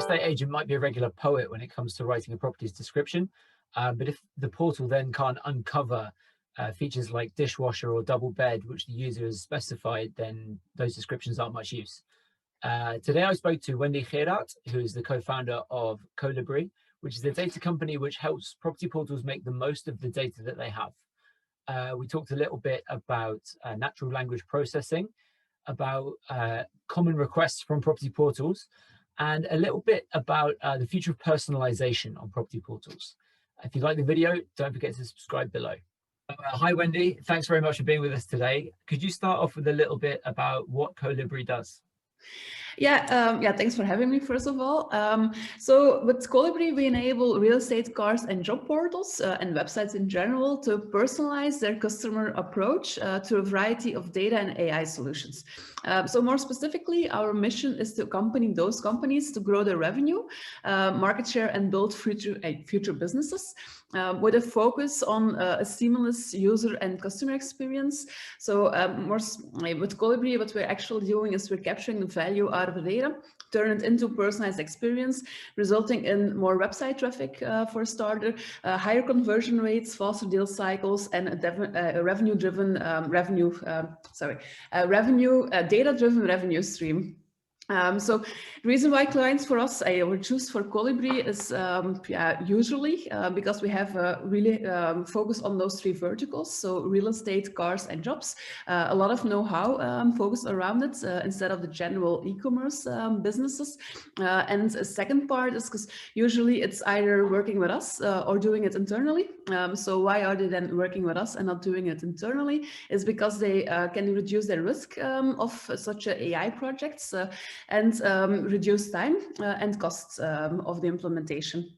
estate agent might be a regular poet when it comes to writing a property's description, but if the portal then can't uncover features like dishwasher or double bed, which the user has specified, then those descriptions aren't much use. Today I spoke to Wendy Geeraert, who is the co-founder of Colibry, which is a data company which helps property portals make the most of the data that they have. We talked a little bit about natural language processing, about common requests from property portals, and a little bit about the future of personalization on property portals. If you like the video, don't forget to subscribe below. Hi, Wendy. Thanks very much for being with us today. Could you start off with a little bit about what Colibry does? Yeah, thanks for having me, first of all. So with Colibry, we enable real estate, cars, and job portals and websites in general to personalize their customer approach to a variety of data and AI solutions. So more specifically, our mission is to accompany those companies to grow their revenue, market share, and build future businesses with a focus on a seamless user and customer experience. So with Colibry, what we're actually doing is we're capturing the value out of the data, turn it into personalized experience, resulting in more website traffic for a starter, higher conversion rates, faster deal cycles, and a data-driven revenue stream. So the reason why clients for us would choose for Colibry is usually because we have really focus on those three verticals. So real estate, cars, and jobs. A lot of know-how focused around it instead of the general e-commerce businesses. And a second part is because usually it's either working with us or doing it internally. So why are they then working with us and not doing it internally? Is because they can reduce their risk of such AI projects. And reduce time and costs of the implementation.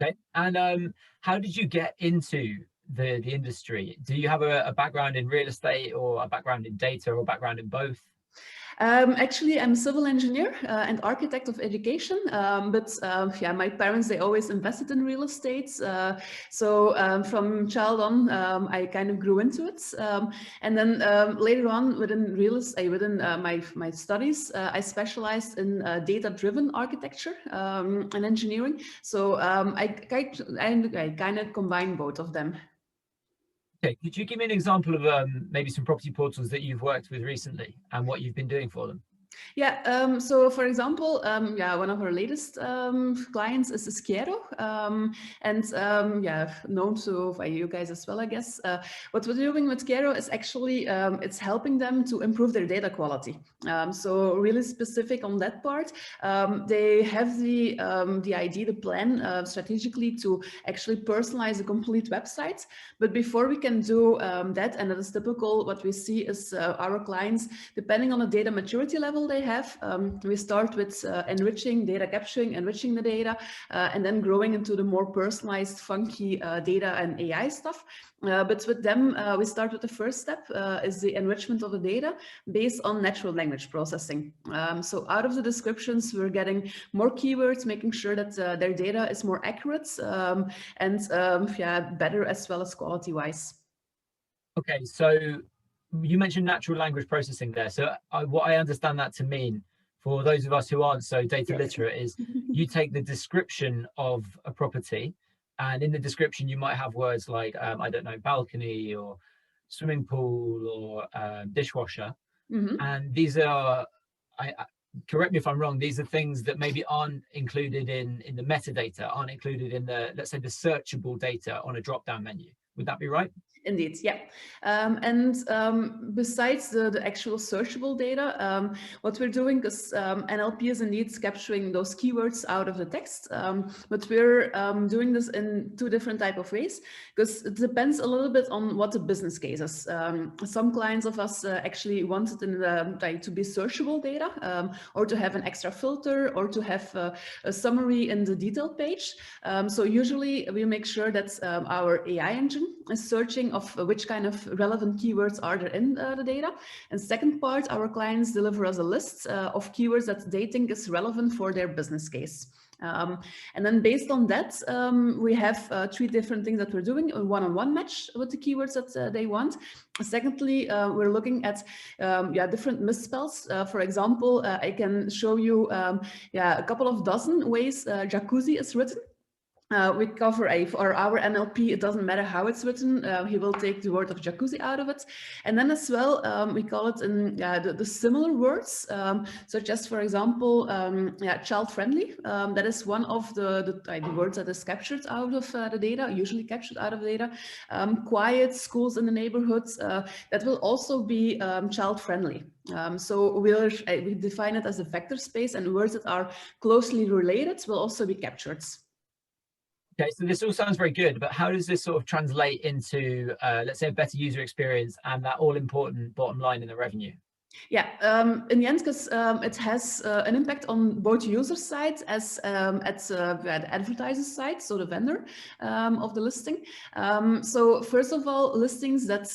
Okay, and how did you get into the industry? Do you have a background in real estate, or a background in data, or a background in both? Actually, I'm a civil engineer and architect of education, but yeah, my parents, they always invested in real estate. So from child on, I kind of grew into it. And then later on within real estate, within my studies, I specialized in data-driven architecture and engineering. So I kind of combine both of them. Okay, could you give me an example of maybe some property portals that you've worked with recently and what you've been doing for them? Yeah, so for example, yeah, one of our latest clients is Geeraert, and yeah, known to by you guys as well, I guess. What we're doing with Geeraert is actually it's helping them to improve their data quality. So really specific on that part, they have the idea, the plan strategically to actually personalize a complete website. But before we can do that, and that is typical, what we see is our clients, depending on the data maturity level they have, we start with enriching, data capturing, enriching the data, and then growing into the more personalized, funky data and AI stuff. But with them, we start with the first step is the enrichment of the data based on natural language processing. So out of the descriptions, we're getting more keywords, making sure that their data is more accurate and yeah, better as well as quality-wise. Okay, so you mentioned natural language processing there. So what I understand that to mean, for those of us who aren't so data literate, is you take the description of a property, and in the description you might have words like, I don't know, balcony or swimming pool or dishwasher. And these are, correct me if I'm wrong, these are things that maybe aren't included in the metadata, aren't included in the, let's say, the searchable data on a drop-down menu. Would that be right? Indeed, yeah. Besides the actual searchable data, what we're doing, because NLP is indeed capturing those keywords out of the text, but we're doing this in two different type of ways, because it depends a little bit on what the business case is. Some clients of us actually wanted in the, to be searchable data, or to have an extra filter, or to have a summary in the detail page. So usually we make sure that our AI engine is searching checking of which kind of relevant keywords are there in the data. And second part, our clients deliver us a list of keywords that they think is relevant for their business case. And then based on that, we have 3 different things that we're doing: a one-on-one match with the keywords that they want. Secondly, we're looking at different misspells. For example, I can show you a couple of dozen ways jacuzzi is written. We cover for our NLP, it doesn't matter how it's written, he will take the word of jacuzzi out of it. And then as well, we call it in the similar words, such as, for example, child-friendly. That is one of the words that is captured out of the data, usually captured out of data. Quiet, schools in the neighborhoods, that will also be child-friendly. So we define it as a vector space, and words that are closely related will also be captured. Okay, so this all sounds very good, but how does this sort of translate into, let's say, a better user experience and that all-important bottom line in the revenue? Yeah, in the end, because it has an impact on both user side as at the advertiser side, so the vendor of the listing. So first of all, listings that,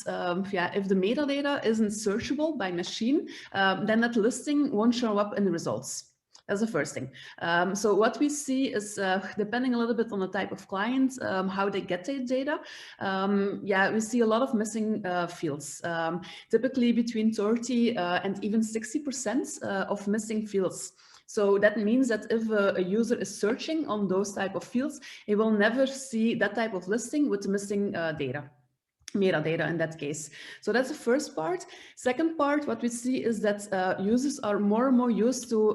if the metadata isn't searchable by machine, then that listing won't show up in the results. That's the first thing. So what we see is, depending a little bit on the type of client, how they get their data, we see a lot of missing fields, typically between 30 and even 60% of missing fields. So that means that if a user is searching on those type of fields, he will never see that type of listing with missing data. Metadata in that case. So that's the first part. Second part, what we see is that users are more and more used to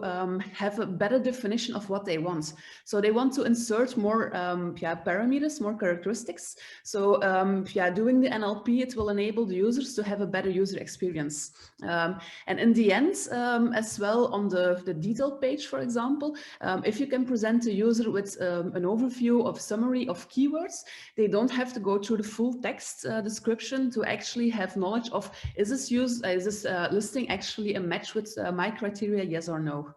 have a better definition of what they want. So they want to insert more parameters, more characteristics. So doing the NLP, it will enable the users to have a better user experience. And in the end, as well, on the detail page, for example, if you can present a user with an overview of summary of keywords, they don't have to go through the full text description to actually have knowledge of, is this listing actually a match with my criteria, yes or no?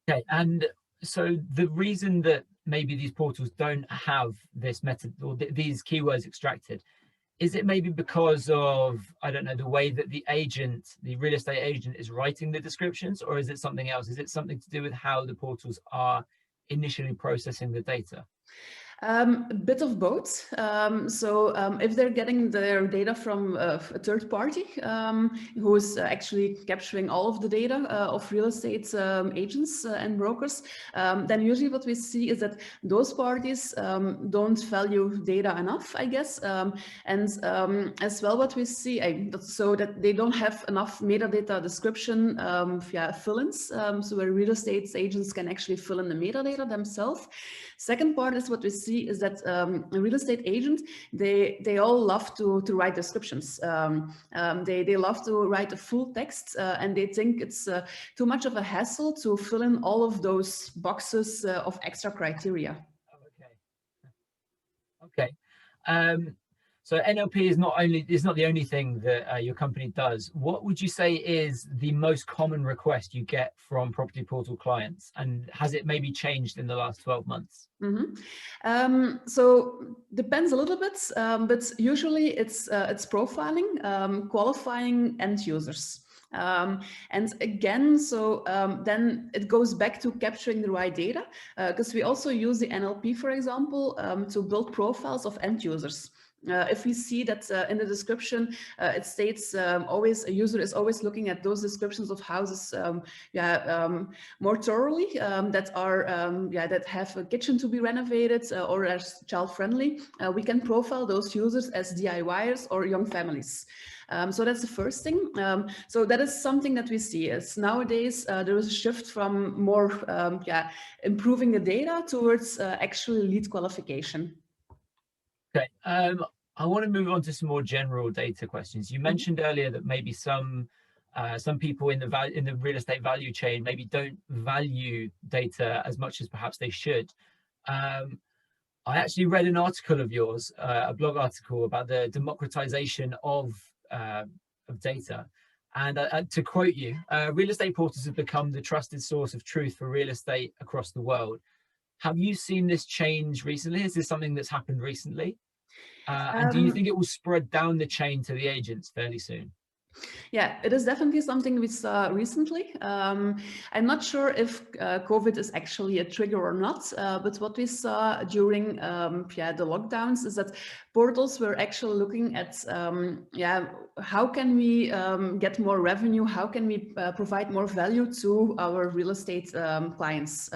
Okay, and so the reason that maybe these portals don't have this method or these keywords extracted, is it maybe because of, I don't know, the way that the real estate agent is writing the descriptions, or is it something else? Is it something to do with how the portals are initially processing the data? A bit of both. If they're getting their data from a third party who is actually capturing all of the data of real estate agents and brokers, then usually what we see is that those parties don't value data enough, I guess. As well, what we see, so that they don't have enough metadata description fill-ins, so where real estate agents can actually fill in the metadata themselves. Second part is what we see is that a real estate agent, they all love to write descriptions. They love to write a full text, and they think it's too much of a hassle to fill in all of those boxes of extra criteria. Okay. So NLP is not the only thing that your company does. What would you say is the most common request you get from property portal clients, and has it maybe changed in the last 12 months? Mm-hmm. So depends a little bit, but usually it's profiling, qualifying end users. And again, so then it goes back to capturing the right data, because we also use the NLP, for example, to build profiles of end users. If we see that in the description, it states always a user is always looking at those descriptions of houses more thoroughly, that are that have a kitchen to be renovated or as child friendly, we can profile those users as DIYers or young families. So that's the first thing. So that is something that we see is nowadays there is a shift from more improving the data towards actually lead qualification. Okay, I want to move on to some more general data questions. You mentioned earlier that maybe some people in the real estate value chain maybe don't value data as much as perhaps they should. I actually read an article of yours, a blog article about the democratization of data. And to quote you, real estate portals have become the trusted source of truth for real estate across the world. Have you seen this change recently? Is this something that's happened recently? And do you think it will spread down the chain to the agents fairly soon? Yeah, it is definitely something we saw recently. I'm not sure if COVID is actually a trigger or not, but what we saw during the lockdowns is that portals were actually looking at how can we get more revenue, how can we provide more value to our real estate clients.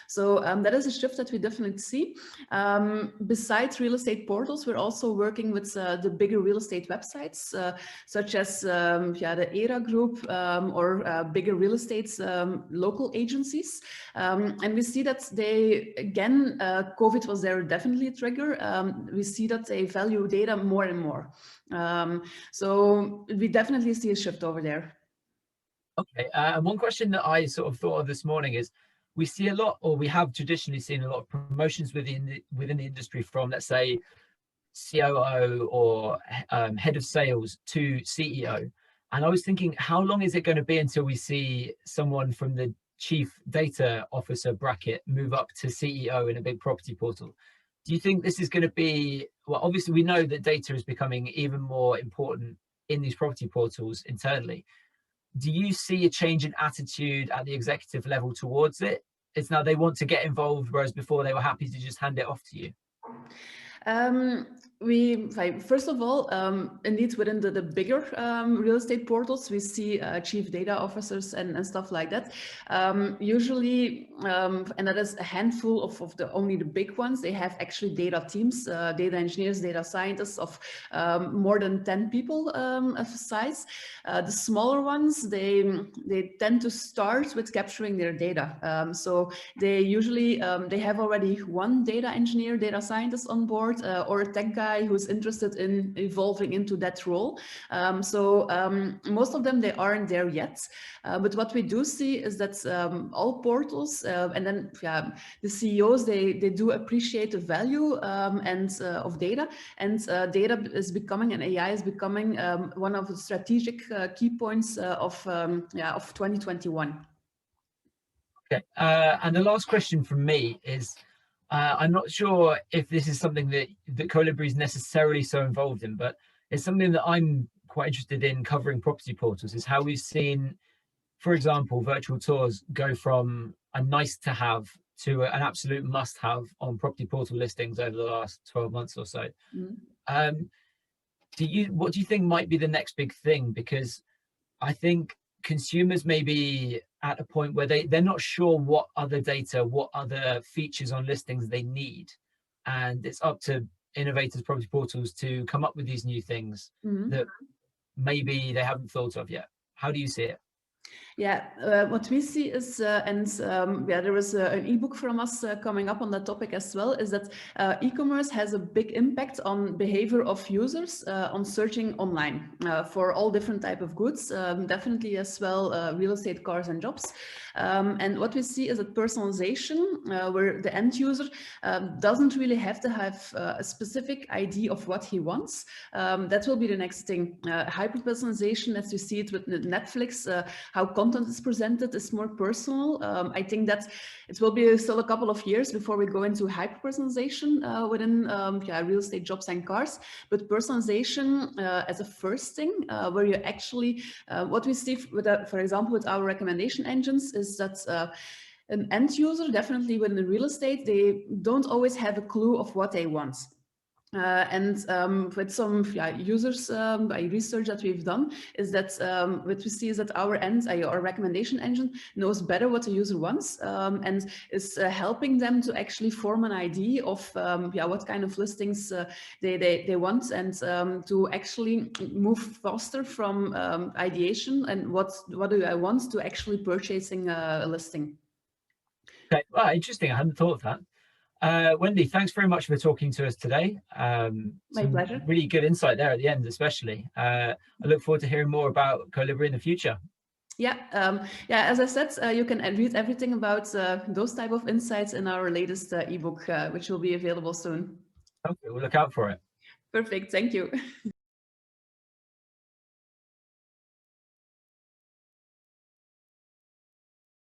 So that is a shift that we definitely see. Besides real estate portals, we're also working with the bigger real estate websites, such as the ERA group or bigger real estate local agencies. And we see that they, again, COVID was there definitely a trigger. We see that they value data more and more. So we definitely see a shift over there. Okay, and one question that I sort of thought of this morning is, we see a lot, or we have traditionally seen a lot of promotions within the industry from, let's say, COO or head of sales to CEO. And I was thinking, how long is it going to be until we see someone from the chief data officer bracket move up to CEO in a big property portal? Do you think this is going to be, well, obviously we know that data is becoming even more important in these property portals internally. Do you see a change in attitude at the executive level towards it? It's now they want to get involved, whereas before they were happy to just hand it off to you. First of all, indeed, within the bigger real estate portals, we see chief data officers and stuff like that. Usually, and that is a handful of only the big ones. They have actually data teams, data engineers, data scientists of more than 10 people of size. The smaller ones, they tend to start with capturing their data. So they usually they have already one data engineer, data scientist on board, or a tech guy who's interested in evolving into that role. Most of them, they aren't there yet. But what we do see is that all portals and then the CEOs, they do appreciate the value of data, and data is becoming, and AI is becoming one of the strategic key points of 2021. Okay, and the last question from me is, I'm not sure if this is something that Colibry is necessarily so involved in, but it's something that I'm quite interested in covering property portals, is how we've seen, for example, virtual tours go from a nice to have to an absolute must have on property portal listings over the last 12 months or so. What do you think might be the next big thing? Because I think consumers may be at a point where they're not sure what other data, what other features on listings they need. And it's up to innovators, property portals to come up with these new things that maybe they haven't thought of yet. How do you see it? Yeah, what we see is, there was an ebook from us coming up on that topic as well, is that e-commerce has a big impact on behavior of users on searching online for all different type of goods, definitely as well real estate, cars and jobs. And what we see is that personalization, where the end user doesn't really have to have a specific idea of what he wants. That will be the next thing. Hyper-personalization, as you see it with Netflix, how content is presented is more personal. I think that it will be still a couple of years before we go into hyper-personalization within real estate, jobs and cars. But personalization as a first thing, where you actually, what we see, for example, with our recommendation engines is that an end user, definitely within real estate, they don't always have a clue of what they want. With some users, by research that we've done, is that what we see is that our recommendation engine knows better what the user wants and is helping them to actually form an idea of what kind of listings they want, and to actually move faster from ideation and what do I want to actually purchasing a listing. Okay, well, interesting. I hadn't thought of that. Wendy, thanks very much for talking to us today. My pleasure. Really good insight there at the end, especially. I look forward to hearing more about Colibry in the future. Yeah, as I said, you can read everything about those type of insights in our latest ebook, which will be available soon. Okay, we'll look out for it. Perfect, thank you.